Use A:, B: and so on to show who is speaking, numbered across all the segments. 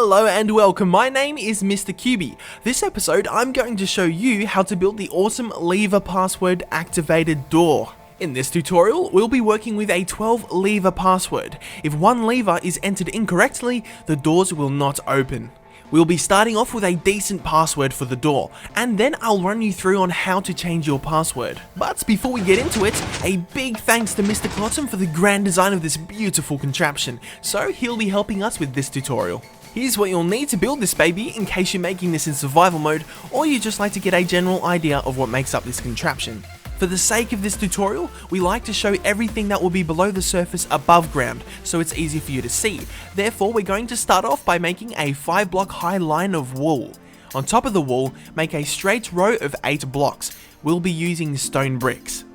A: Hello and welcome, my name is mrcubey. This episode I'm going to show you how to build the awesome lever password activated door. In this tutorial, we'll be working with a 12 lever password. If one lever is entered incorrectly, the doors will not open. We'll be starting off with a decent password for the door, and then I'll run you through on how to change your password. But before we get into it, a big thanks to Mr. Cotton for the grand design of this beautiful contraption, so he'll be helping us with this tutorial. Here's what you'll need to build this baby in case you're making this in survival mode, or you just like to get a general idea of what makes up this contraption. For the sake of this tutorial, we like to show everything that will be below the surface above ground, so it's easy for you to see. Therefore, we're going to start off by making a 5-block high line of wool. On top of the wool, make a straight row of 8 blocks. We'll be using stone bricks.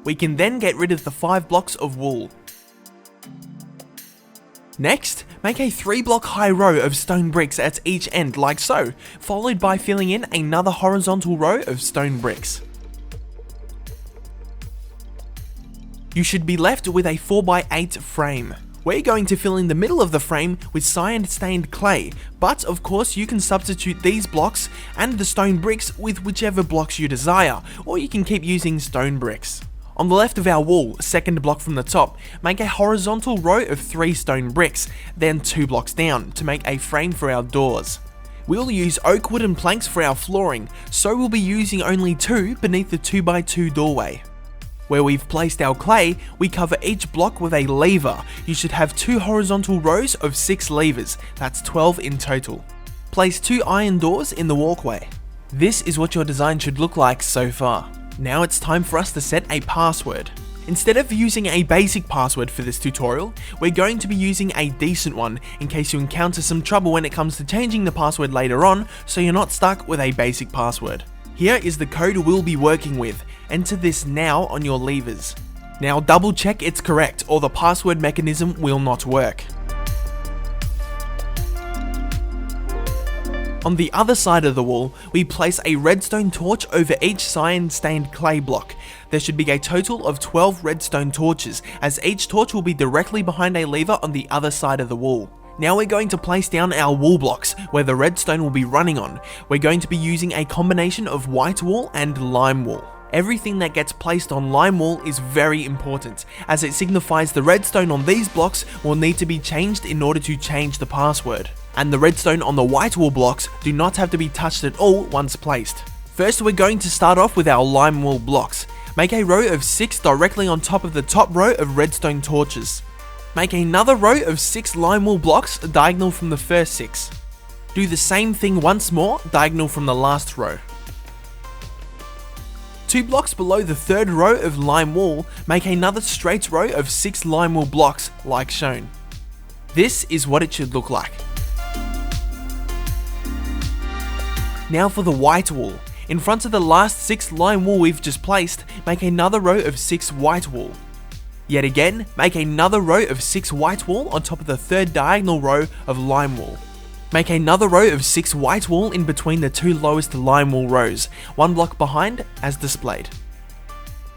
A: We can then get rid of the 5 blocks of wool. Next, make a 3-block high row of stone bricks at each end like so, followed by filling in another horizontal row of stone bricks. You should be left with a 4x8 frame. We're going to fill in the middle of the frame with cyan stained clay, but of course you can substitute these blocks and the stone bricks with whichever blocks you desire, or you can keep using stone bricks. On the left of our wall, second block from the top, make a horizontal row of 3 stone bricks, then 2 blocks down to make a frame for our doors. We'll use oak wooden planks for our flooring, so we'll be using only 2 beneath the 2x2 doorway. Where we've placed our clay, we cover each block with a lever. You should have 2 horizontal rows of 6 levers, that's 12 in total. Place 2 iron doors in the walkway. This is what your design should look like so far. Now it's time for us to set a password. Instead of using a basic password for this tutorial, we're going to be using a decent one in case you encounter some trouble when it comes to changing the password later on, so you're not stuck with a basic password. Here is the code we'll be working with. Enter this now on your levers. Now double check it's correct or the password mechanism will not work. On the other side of the wall, we place a redstone torch over each cyan stained clay block. There should be a total of 12 redstone torches, as each torch will be directly behind a lever on the other side of the wall. Now we're going to place down our wool blocks, where the redstone will be running on. We're going to be using a combination of white wool and lime wool. Everything that gets placed on lime wool is very important, as it signifies the redstone on these blocks will need to be changed in order to change the password. And the redstone on the white wool blocks do not have to be touched at all once placed. First, we're going to start off with our lime wool blocks. Make a row of 6 directly on top of the top row of redstone torches. Make another row of 6 lime wool blocks diagonal from the first 6. Do the same thing once more, diagonal from the last row. 2 blocks below the third row of lime wool, make another straight row of 6 lime wool blocks, like shown. This is what it should look like. Now for the white wool. In front of the last 6 lime wool we've just placed, make another row of 6 white wool. Yet again, make another row of 6 white wool on top of the third diagonal row of lime wool. Make another row of 6 white wool in between the 2 lowest lime wool rows, 1 block behind as displayed.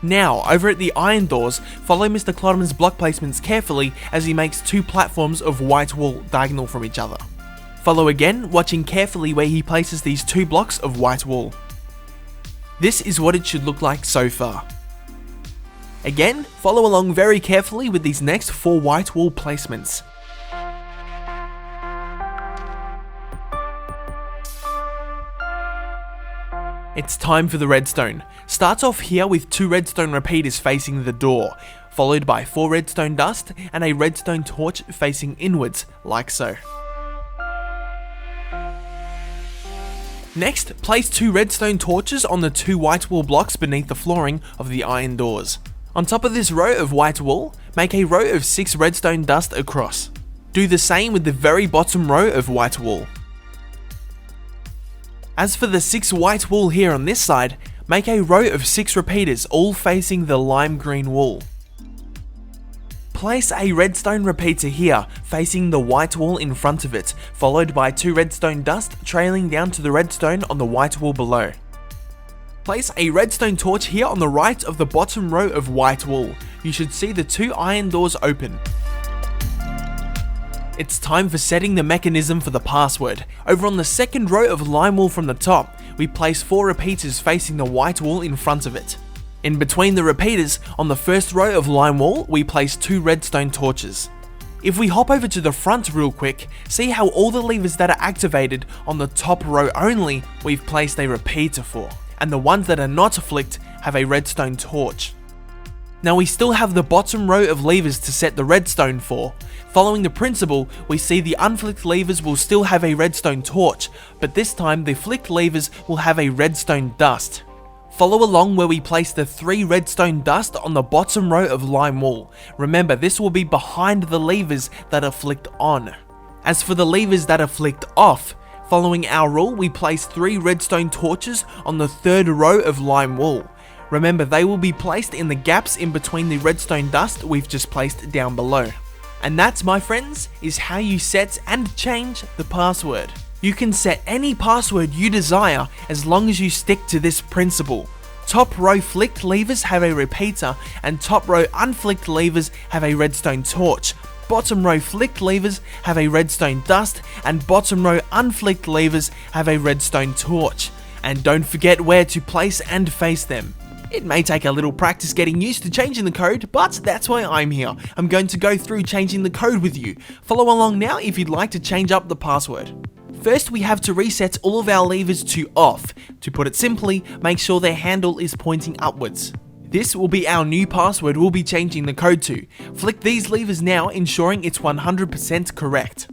A: Now, over at the iron doors, follow Mr. Clodman's block placements carefully as he makes 2 platforms of white wool diagonal from each other. Follow again, watching carefully where he places these 2 blocks of white wool. This is what it should look like so far. Again, follow along very carefully with these next 4 white wool placements. It's time for the redstone. Start off here with 2 redstone repeaters facing the door, followed by 4 redstone dust and a redstone torch facing inwards, like so. Next, place 2 redstone torches on the 2 white wool blocks beneath the flooring of the iron doors. On top of this row of white wool, make a row of 6 redstone dust across. Do the same with the very bottom row of white wool. As for the 6 white wool here on this side, make a row of 6 repeaters all facing the lime green wool. Place a redstone repeater here, facing the white wool in front of it, followed by 2 redstone dust trailing down to the redstone on the white wool below. Place a redstone torch here on the right of the bottom row of white wool. You should see the 2 iron doors open. It's time for setting the mechanism for the password. Over on the second row of lime wool from the top, we place 4 repeaters facing the white wall in front of it. In between the repeaters, on the first row of lime wool, we place 2 redstone torches. If we hop over to the front real quick, see how all the levers that are activated on the top row only, we've placed a repeater for, and the ones that are not flicked have a redstone torch. Now we still have the bottom row of levers to set the redstone for. Following the principle, we see the unflicked levers will still have a redstone torch, but this time the flicked levers will have a redstone dust. Follow along where we place the 3 redstone dust on the bottom row of lime wool. Remember, this will be behind the levers that are flicked on. As for the levers that are flicked off, following our rule, we place 3 redstone torches on the 3rd row of lime wool. Remember, they will be placed in the gaps in between the redstone dust we've just placed down below. And that, my friends, is how you set and change the password. You can set any password you desire as long as you stick to this principle. Top row flicked levers have a repeater, and top row unflicked levers have a redstone torch. Bottom row flicked levers have a redstone dust, and bottom row unflicked levers have a redstone torch. And don't forget where to place and face them. It may take a little practice getting used to changing the code, but that's why I'm here. I'm going to go through changing the code with you. Follow along now if you'd like to change up the password. First, we have to reset all of our levers to off. To put it simply, make sure their handle is pointing upwards. This will be our new password we'll be changing the code to. Flick these levers now, ensuring it's 100% correct.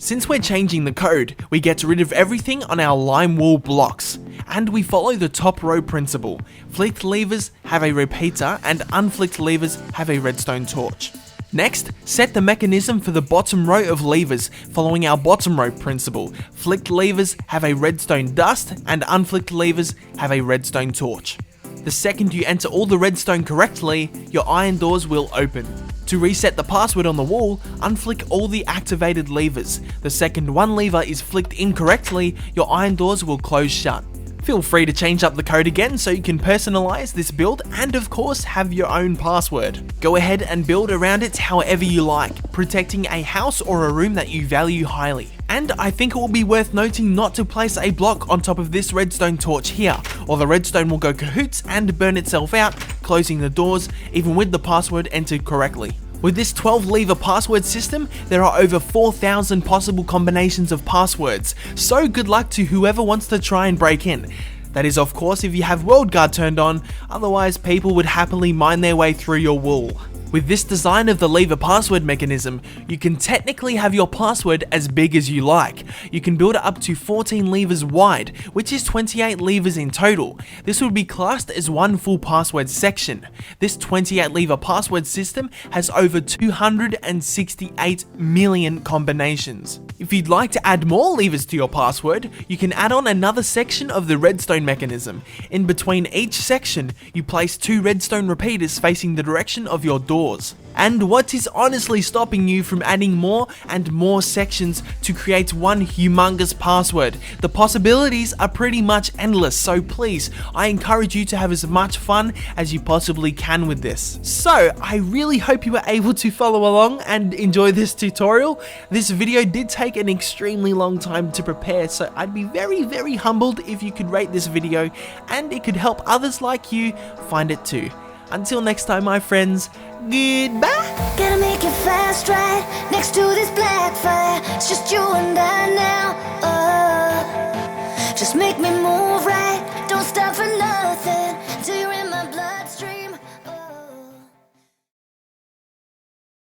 A: Since we're changing the code, we get rid of everything on our lime wool blocks, and we follow the top row principle. Flicked levers have a repeater, and unflicked levers have a redstone torch. Next, set the mechanism for the bottom row of levers, following our bottom row principle. Flicked levers have a redstone dust, and unflicked levers have a redstone torch. The second you enter all the redstone correctly, your iron doors will open. To reset the password on the wall, unflick all the activated levers. The second one lever is flicked incorrectly, your iron doors will close shut. Feel free to change up the code again so you can personalize this build and of course have your own password. Go ahead and build around it however you like, protecting a house or a room that you value highly. And I think it will be worth noting not to place a block on top of this redstone torch here, or the redstone will go kahoots and burn itself out, closing the doors even with the password entered correctly. With this 12 lever password system, there are over 4,000 possible combinations of passwords, so good luck to whoever wants to try and break in. That is of course if you have World Guard turned on, otherwise people would happily mine their way through your wool. With this design of the lever password mechanism, you can technically have your password as big as you like. You can build it up to 14 levers wide, which is 28 levers in total. This would be classed as one full password section. This 28 lever password system has over 268 million combinations. If you'd like to add more levers to your password, you can add on another section of the redstone mechanism. In between each section, you place 2 redstone repeaters facing the direction of your door. And what is honestly stopping you from adding more and more sections to create one humongous password? The possibilities are pretty much endless, so please, I encourage you to have as much fun as you possibly can with this. So, I really hope you were able to follow along and enjoy this tutorial. This video did take an extremely long time to prepare, so I'd be very humbled if you could rate this video and it could help others like you find it too. Until next time, my friends, goodbye!
B: Gotta make it fast, right? Next to this black fire, it's just you and I now. Just make me move right, don't stop for nothing.